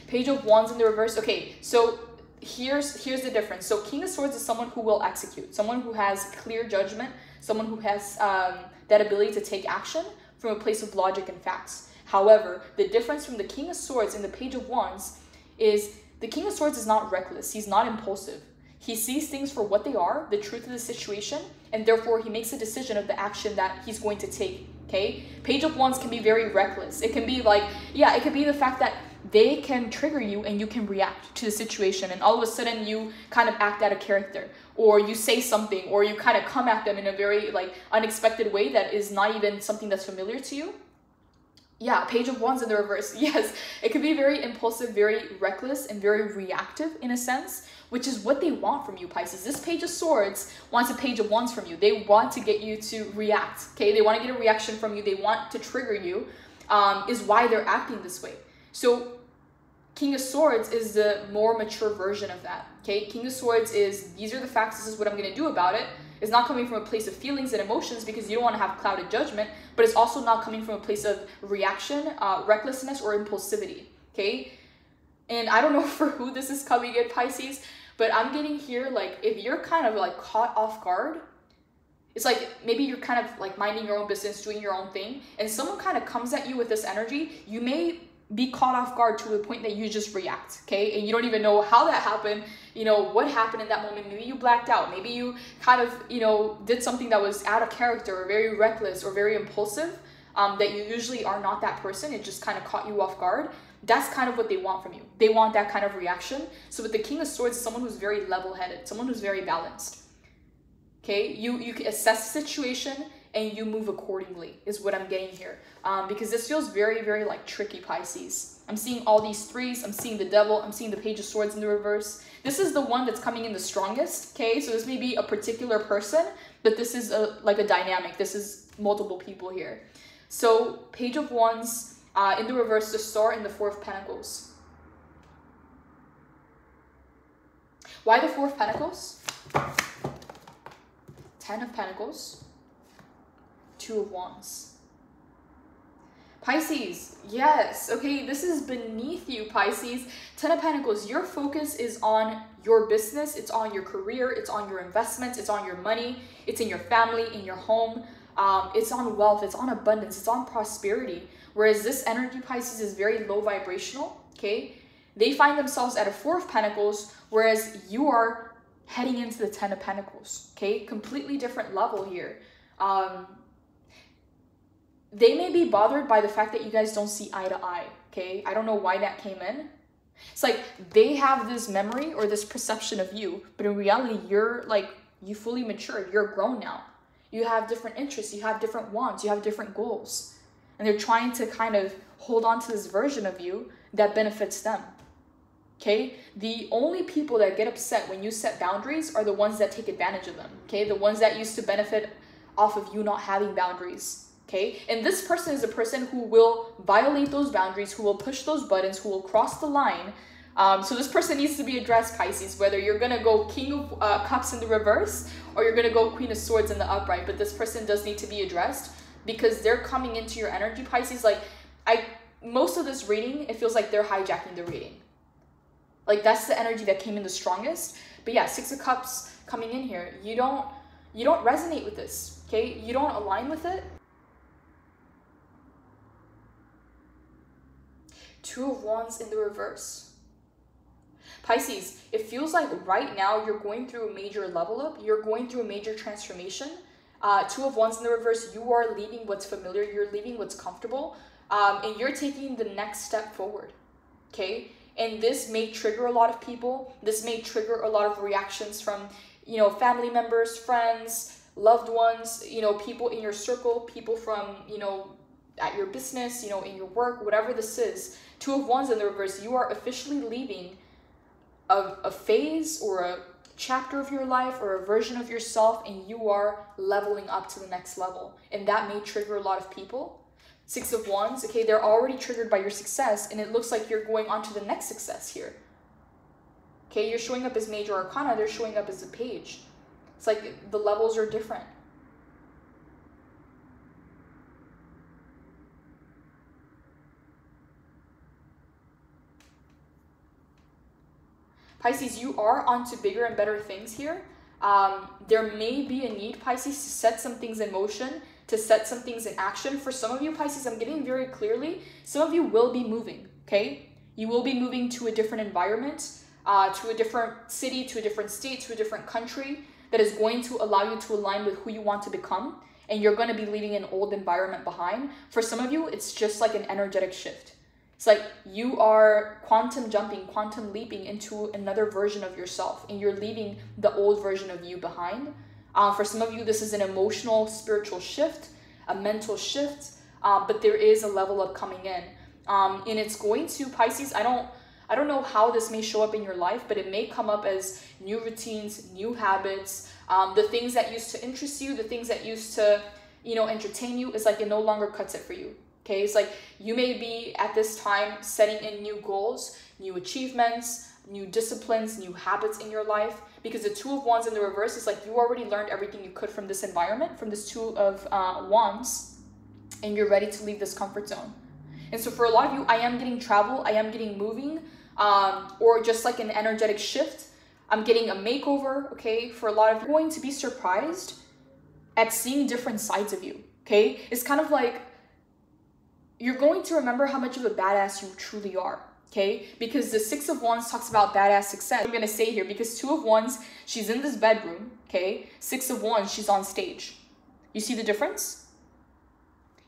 Page of Wands in the reverse. Okay, so here's the difference. So King of Swords is someone who will execute, someone who has clear judgment, someone who has that ability to take action from a place of logic and facts. However, the difference from the King of Swords and the Page of Wands is the King of Swords is not reckless. He's not impulsive. He sees things for what they are, the truth of the situation, and therefore he makes a decision of the action that he's going to take, okay? Page of Wands can be very reckless. It can be like, yeah, it could be the fact that they can trigger you and you can react to the situation, and all of a sudden you kind of act out of character, or you say something, or you kind of come at them in a very like unexpected way that is not even something that's familiar to you. Yeah, Page of Wands in the reverse. Yes, it could be very impulsive, very reckless, and very reactive in a sense, which is what they want from you, Pisces. This Page of Swords wants a Page of Wands from you. They want to get you to react, okay? They want to get a reaction from you. They want to trigger you, is why they're acting this way. So King of Swords is the more mature version of that, okay? King of Swords is, these are the facts, this is what I'm going to do about it. It's not coming from a place of feelings and emotions because you don't want to have clouded judgment, but it's also not coming from a place of reaction, recklessness, or impulsivity, okay? And I don't know for who this is coming in, Pisces, but I'm getting here, like, if you're kind of like caught off guard, it's like maybe you're kind of like minding your own business, doing your own thing, and someone kind of comes at you with this energy, you may be caught off guard to the point that you just react, okay? And you don't even know how that happened, you know, what happened in that moment. Maybe you blacked out. Maybe you kind of, you know, did something that was out of character or very reckless or very impulsive, that you usually are not that person. It just kind of caught you off guard. That's kind of what they want from you. They want that kind of reaction. So with the King of Swords, someone who's very level-headed, someone who's very balanced, okay? You can assess the situation and you move accordingly is what I'm getting here. Because this feels very, very like tricky, Pisces. I'm seeing all these 3s. I'm seeing the Devil. I'm seeing the Page of Swords in the reverse. This is the one that's coming in the strongest, okay? So this may be a particular person, but this is like a dynamic. This is multiple people here. So Page of Wands, in the reverse, the Star and the 4 of Pentacles. Why the 4 of Pentacles? 10 of Pentacles. 2 of Wands. Pisces, yes, okay, this is beneath you, Pisces. 10 of Pentacles, your focus is on your business, it's on your career, it's on your investments, it's on your money, it's in your family, in your home, it's on wealth, it's on abundance, it's on prosperity. Whereas this energy, Pisces, is very low vibrational, okay? They find themselves at a 4 of Pentacles, whereas you are heading into the 10 of Pentacles, okay? Completely different level here. They may be bothered by the fact that you guys don't see eye to eye, okay? I don't know why that came in. It's like they have this memory or this perception of you, but in reality, you're like, you fully matured, you're grown now. You have different interests, you have different wants, you have different goals. And they're trying to kind of hold on to this version of you that benefits them, okay? The only people that get upset when you set boundaries are the ones that take advantage of them, okay? The ones that used to benefit off of you not having boundaries. Okay, and this person is a person who will violate those boundaries, who will push those buttons, who will cross the line. So this person needs to be addressed, Pisces, whether you're going to go King of Cups in the reverse or you're going to go Queen of Swords in the upright. But this person does need to be addressed because they're coming into your energy, Pisces. Like, most of this reading, it feels like they're hijacking the reading. Like, that's the energy that came in the strongest. But yeah, 6 of Cups coming in here. You don't resonate with this, okay? You don't align with it. 2 of Wands in the reverse. Pisces, it feels like right now you're going through a major level up. You're going through a major transformation. 2 of Wands in the reverse, you are leaving what's familiar. You're leaving what's comfortable. And you're taking the next step forward, okay? And this may trigger a lot of people. This may trigger a lot of reactions from, you know, family members, friends, loved ones, you know, people in your circle, people from, you know, at your business, you know, in your work, whatever this is. 2 of Wands in the reverse, you are officially leaving a phase or chapter of your life or a version of yourself, and you are leveling up to the next level. And that may trigger a lot of people. Six of Wands, okay, they're already triggered by your success, and it looks like you're going on to the next success here. Okay, you're showing up as Major Arcana, they're showing up as a Page. It's like the levels are different. Pisces, you are onto bigger and better things here. There may be a need, Pisces, to set some things in motion, to set some things in action. For some of you, Pisces, I'm getting very clearly, some of you will be moving, okay? You will be moving to a different environment, to a different city, to a different state, to a different country that is going to allow you to align with who you want to become. And you're going to be leaving an old environment behind. For some of you, it's just like an energetic shift. It's like you are quantum jumping, quantum leaping into another version of yourself, and you're leaving the old version of you behind. For some of you, this is an emotional, spiritual shift, a mental shift, but there is a level up coming in. And it's going to, Pisces, I don't know how this may show up in your life, but it may come up as new routines, new habits, the things that used to interest you, the things that used to, you know, entertain you. It's like it no longer cuts it for you. Okay, it's like you may be at this time setting in new goals, new achievements, new disciplines, new habits in your life, because the Two of Wands in the reverse is like you already learned everything you could from this environment, from this Two of Wands, and you're ready to leave this comfort zone. And so for a lot of you, I am getting travel, I am getting moving, or just like an energetic shift. I'm getting a makeover, okay? For a lot of you, you're going to be surprised at seeing different sides of you, okay? It's kind of like you're going to remember how much of a badass you truly are, okay? Because the Six of Wands talks about badass success. I'm gonna say here, because Two of Wands, she's in this bedroom, okay? Six of Wands, she's on stage. You see the difference?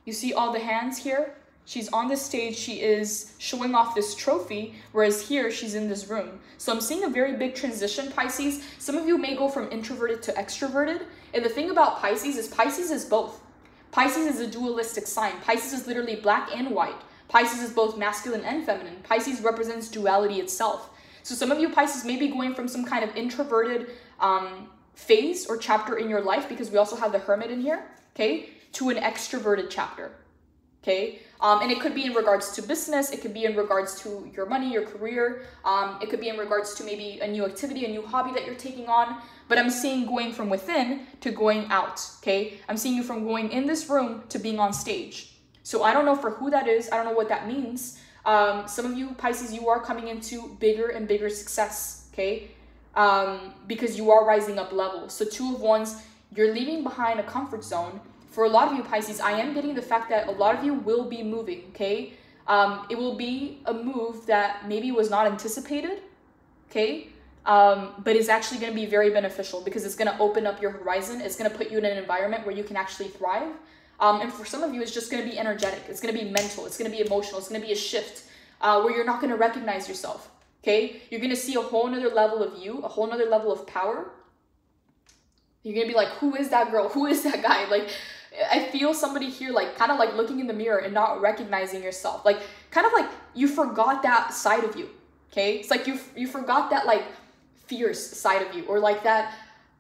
You see all the hands here? She's on this stage, she is showing off this trophy, whereas here, she's in this room. So I'm seeing a very big transition, Pisces. Some of you may go from introverted to extroverted. And the thing about Pisces is both. Pisces is a dualistic sign. Pisces is literally black and white. Pisces is both masculine and feminine. Pisces represents duality itself. So some of you, Pisces, may be going from some kind of introverted phase or chapter in your life, because we also have the Hermit in here, okay, to an extroverted chapter, okay? And it could be in regards to business. It could be in regards to your money, your career. It could be in regards to maybe a new activity, a new hobby that you're taking on. But I'm seeing going from within to going out, okay? I'm seeing you from going in this room to being on stage. So I don't know for who that is. I don't know what that means. Some of you, Pisces, you are coming into bigger and bigger success, okay? Because you are rising up levels. So Two of Wands, you're leaving behind a comfort zone. For a lot of you, Pisces, I am getting the fact that a lot of you will be moving, okay? It will be a move that maybe was not anticipated, okay? But it's actually going to be very beneficial, because it's going to open up your horizon. It's going to put you in an environment where you can actually thrive. And for some of you, it's just going to be energetic. It's going to be mental. It's going to be emotional. It's going to be a shift where you're not going to recognize yourself, okay? You're going to see a whole nother level of you, a whole nother level of power. You're going to be like, who is that girl? Who is that guy? Like, I feel somebody here, like, kind of like looking in the mirror and not recognizing yourself. Like, kind of like you forgot that side of you, okay? It's like you forgot that, like, fierce side of you, or like that.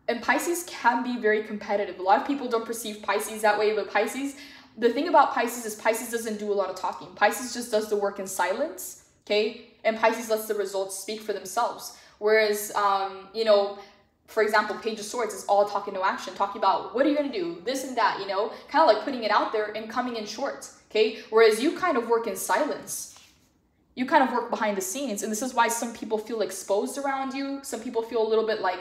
And Pisces can be very competitive. A lot of people don't perceive Pisces that way, but Pisces, the thing about Pisces is Pisces doesn't do a lot of talking. Pisces just does the work in silence, okay? And Pisces lets the results speak for themselves. Whereas, you know, for example, Page of Swords is all talking, no action, talking about what are you going to do, this and that, you know, kind of like putting it out there and coming in short, okay? Whereas you kind of work in silence. You kind of work behind the scenes, and this is why some people feel exposed around you. Some people feel a little bit like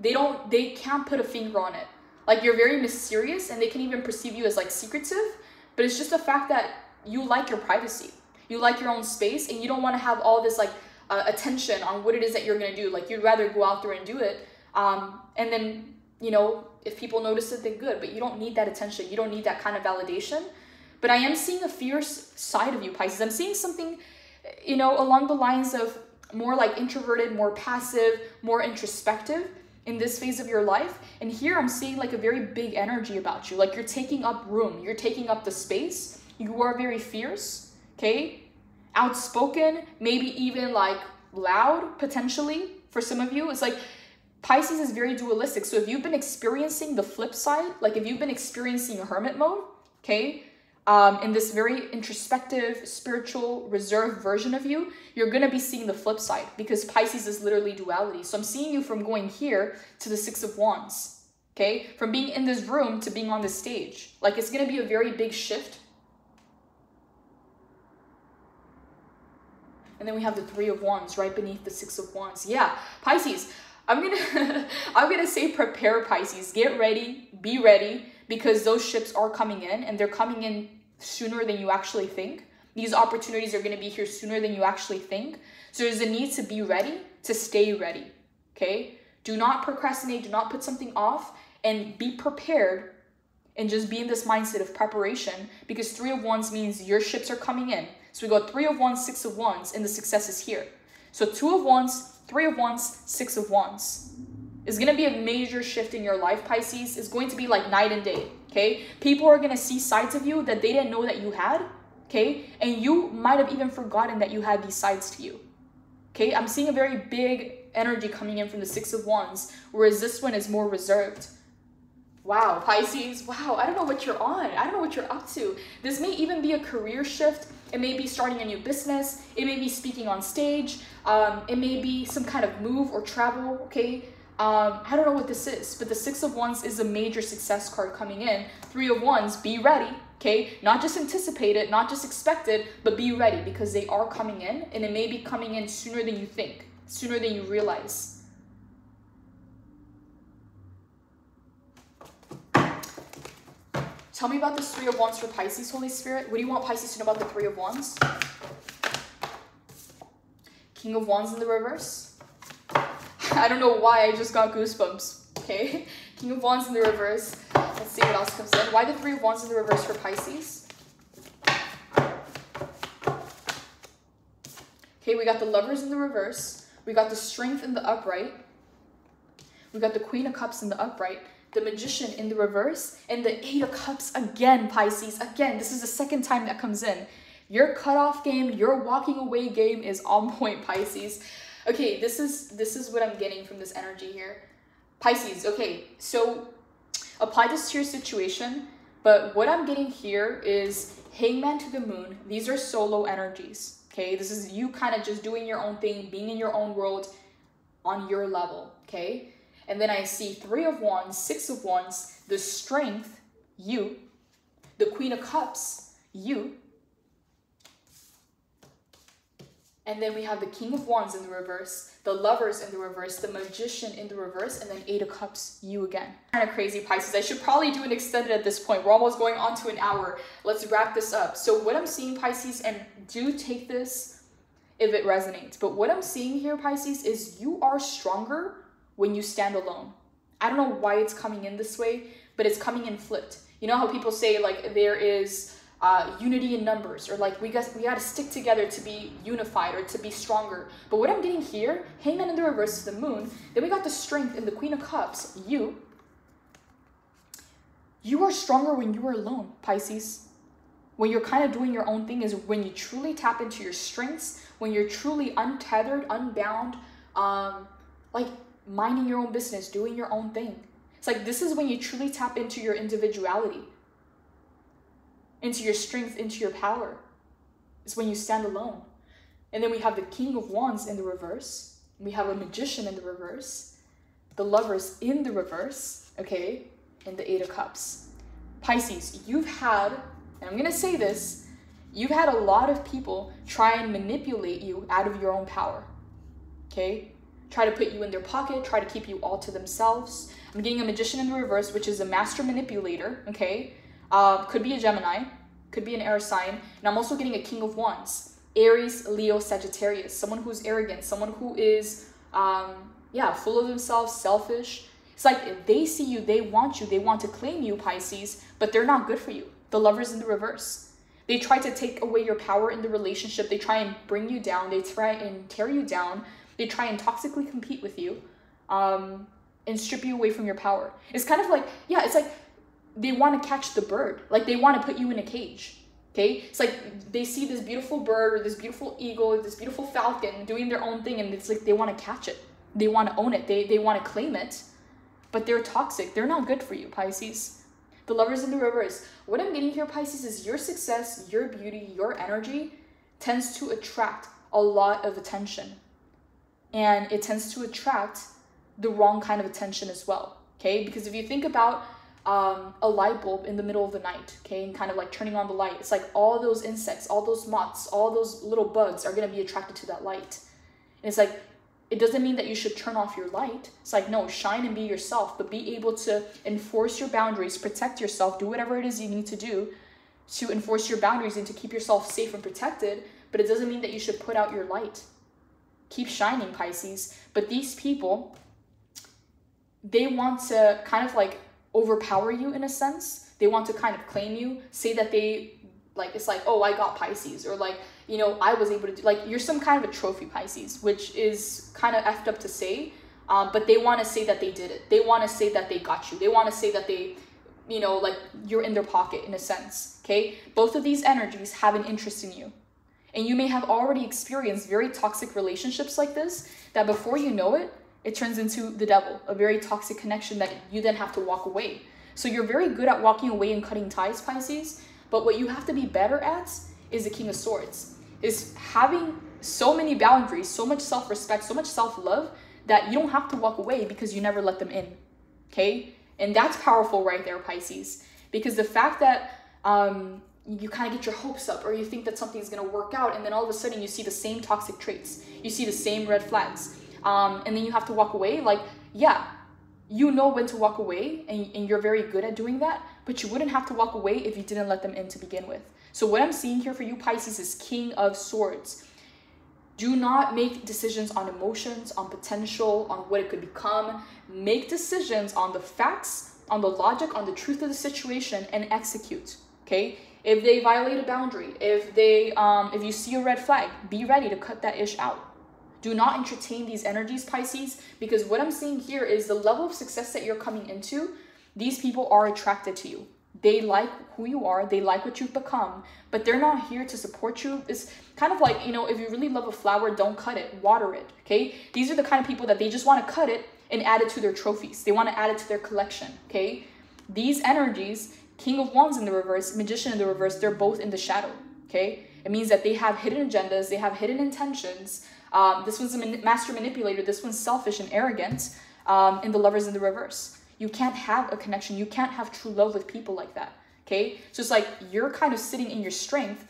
they can't put a finger on it. Like, you're very mysterious, and they can even perceive you as like secretive, but it's just the fact that you like your privacy. You like your own space, and you don't want to have all this like attention on what it is that you're going to do. Like, you'd rather go out there and do it. And then, you know, if people notice it, then good, but you don't need that attention. You don't need that kind of validation. But I am seeing a fierce side of you, Pisces. I'm seeing something, you know, along the lines of more like introverted, more passive, more introspective in this phase of your life. And here I'm seeing like a very big energy about you. Like, you're taking up room. You're taking up the space. You are very fierce, okay? Outspoken, maybe even like loud, potentially. For some of you, it's like Pisces is very dualistic. So if you've been experiencing the flip side, like if you've been experiencing hermit mode, okay, in this very introspective, spiritual, reserved version of you, you're going to be seeing the flip side, because Pisces is literally duality. So I'm seeing you from going here to the Six of Wands, okay? From being in this room to being on the stage. Like, it's going to be a very big shift. And then we have the Three of Wands right beneath the Six of Wands. Yeah, Pisces, I'm gonna say prepare, Pisces. Get ready, be ready, because those ships are coming in, and they're coming in sooner than you actually think. These opportunities are going to be here sooner than you actually think. So there's a need to be ready, to stay ready, okay? Do not procrastinate, do not put something off, and be prepared, and just be in this mindset of preparation, because Three of Wands means your ships are coming in. So we got Three of Wands, Six of Wands, and the success is here. So Two of Wands, Three of Wands, Six of Wands. It's going to be a major shift in your life, Pisces. It's going to be like night and day, okay? People are going to see sides of you that they didn't know that you had, okay? And you might have even forgotten that you had these sides to you, okay? I'm seeing a very big energy coming in from the Six of Wands, whereas this one is more reserved. Wow, Pisces, wow, I don't know what you're on. I don't know what you're up to. This may even be a career shift. It may be starting a new business. It may be speaking on stage. It may be some kind of move or travel, okay? I don't know what this is, but the Six of Wands is a major success card coming in. Three of Wands, be ready, okay? Not just anticipate it, not just expect it, but be ready, because they are coming in, and it may be coming in sooner than you think, sooner than you realize. Tell me about this Three of Wands for Pisces, Holy Spirit. What do you want Pisces to know about the Three of Wands? King of Wands in the reverse. I don't know why, I just got goosebumps, okay? King of Wands in the reverse. Let's see what else comes in. Why the Three of Wands in the reverse for Pisces? Okay, we got the Lovers in the reverse. We got the Strength in the upright. We got the Queen of Cups in the upright. The Magician in the reverse. And the Eight of Cups again, Pisces. Again, this is the second time that comes in. Your cutoff game, your walking away game is on point, Pisces. Okay, this is what I'm getting from this energy here. Pisces, okay, so apply this to your situation, but what I'm getting here is Hangman to the Moon. These are solo energies, okay? This is you kind of just doing your own thing, being in your own world on your level, okay? And then I see Three of Wands, Six of Wands, the Strength, you, the Queen of Cups, you, and then we have the King of Wands in the reverse, the Lovers in the reverse, the Magician in the reverse, and then Eight of Cups, you again. Kind of crazy, Pisces. I should probably do an extended at this point. We're almost going on to an hour. Let's wrap this up. So what I'm seeing, Pisces, and do take this if it resonates, but what I'm seeing here, Pisces, is you are stronger when you stand alone. I don't know why it's coming in this way, but it's coming in flipped. You know how people say, like, there is unity in numbers, or like we got to stick together to be unified or to be stronger. But what I'm getting here, Hangman in the reverse is the Moon. Then we got the Strength in the Queen of Cups. You are stronger when you are alone, Pisces. When you're kind of doing your own thing is when you truly tap into your strengths, when you're truly untethered, unbound, like minding your own business, doing your own thing. It's like this is when you truly tap into your individuality, into your strength, into your power. It's when you stand alone. And then we have the King of Wands in the reverse. We have a Magician in the reverse. The Lovers in the reverse, okay? And the Eight of Cups. Pisces, you've had, and I'm going to say this, you've had a lot of people try and manipulate you out of your own power, okay? Try to put you in their pocket, try to keep you all to themselves. I'm getting a Magician in the reverse, which is a master manipulator, okay? Could be a Gemini, could be an air sign. And I'm also getting a King of Wands, Aries, Leo, Sagittarius, someone who's arrogant, someone who is, full of themselves, selfish. It's like if they see you, they want you, they want to claim you, Pisces, but they're not good for you. The Lovers in the reverse. They try to take away your power in the relationship. They try and bring you down. They try and tear you down. They try and toxically compete with you, and strip you away from your power. It's kind of like, it's like, they want to catch the bird. Like they want to put you in a cage, okay? It's like they see this beautiful bird or this beautiful eagle or this beautiful falcon doing their own thing, and it's like they want to catch it. They want to own it. They want to claim it, but they're toxic. They're not good for you, Pisces. The Lovers in the reverse. What I'm getting here, Pisces, is your success, your beauty, your energy tends to attract a lot of attention. And it tends to attract the wrong kind of attention as well, okay? Because if you think about a light bulb in the middle of the night, okay, and kind of like turning on the light, it's like all those insects, all those moths, all those little bugs are going to be attracted to that light. And it's like, it doesn't mean that you should turn off your light. It's like, no, shine and be yourself, but be able to enforce your boundaries, protect yourself, do whatever it is you need to do to enforce your boundaries and to keep yourself safe and protected. But it doesn't mean that you should put out your light. Keep shining, Pisces. But these people, they want to kind of like overpower you in a sense. They want to kind of claim you, say that they, like, it's like, oh, I got Pisces, or like, you know, I was able to do, like, you're some kind of a trophy, Pisces, which is kind of effed up to say, but they want to say that they did it. They want to say that they got you. They want to say that they, you know, like, you're in their pocket in a sense, okay? Both of these energies have an interest in you. And you may have already experienced very toxic relationships like this, that before you know it, it turns into the devil, a very toxic connection that you then have to walk away. So you're very good at walking away and cutting ties, Pisces, but what you have to be better at is the King of Swords, is having so many boundaries, so much self-respect, so much self-love that you don't have to walk away because you never let them in, okay? And that's powerful right there, Pisces, because the fact that you kind of get your hopes up, or you think that something's going to work out, and then all of a sudden you see the same toxic traits, you see the same red flags, and then you have to walk away. Like, yeah, you know when to walk away, and you're very good at doing that, but you wouldn't have to walk away if you didn't let them in to begin with. So what I'm seeing here for you, Pisces, is King of Swords. Do not make decisions on emotions, on potential, on what it could become. Make decisions on the facts, on the logic, on the truth of the situation, and execute, okay? If they violate a boundary, if you see a red flag, be ready to cut that ish out. Do not entertain these energies, Pisces, because what I'm seeing here is the level of success that you're coming into, these people are attracted to you. They like who you are, they like what you've become, but they're not here to support you. It's kind of like, you know, if you really love a flower, don't cut it, water it, okay? These are the kind of people that they just want to cut it and add it to their trophies. They want to add it to their collection, okay? These energies, King of Wands in the reverse, Magician in the reverse, they're both in the shadow, okay? It means that they have hidden agendas, they have hidden intentions. This one's a master manipulator, this one's selfish and arrogant, in the Lovers in the reverse. You can't have a connection, you can't have true love with people like that, okay? So it's like you're kind of sitting in your strength.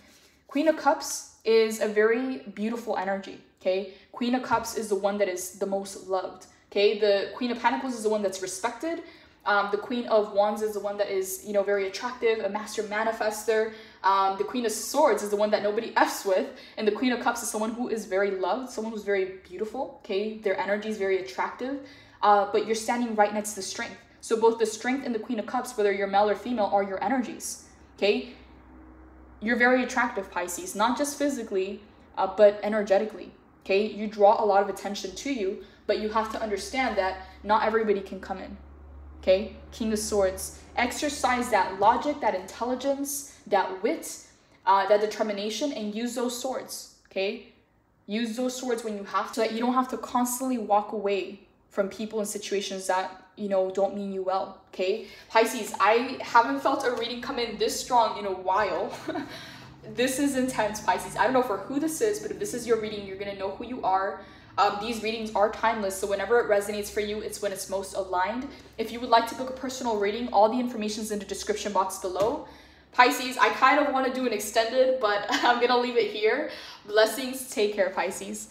Queen of Cups is a very beautiful energy, okay? Queen of Cups is the one that is the most loved, okay? The Queen of Pentacles is the one that's respected. The Queen of Wands is the one that is, you know, very attractive, a master manifester. The Queen of Swords is the one that nobody F's with. And the Queen of Cups is someone who is very loved, someone who's very beautiful, okay? Their energy is very attractive, but you're standing right next to the strength. So both the strength and the Queen of Cups, whether you're male or female, are your energies, okay? You're very attractive, Pisces, not just physically, but energetically, okay? You draw a lot of attention to you, but you have to understand that not everybody can come in. Okay, King of Swords. Exercise that logic, that intelligence, that wit, that determination, and use those swords, okay? Use those swords when you have to, so that you don't have to constantly walk away from people and situations that, you know, don't mean you well, okay? Pisces, I haven't felt a reading come in this strong in a while. This is intense, Pisces. I don't know for who this is, but if this is your reading, you're going to know who you are. These readings are timeless, so whenever it resonates for you, it's when it's most aligned. If you would like to book a personal reading, all the information is in the description box below. Pisces, I kind of want to do an extended, but I'm going to leave it here. Blessings. Take care, Pisces.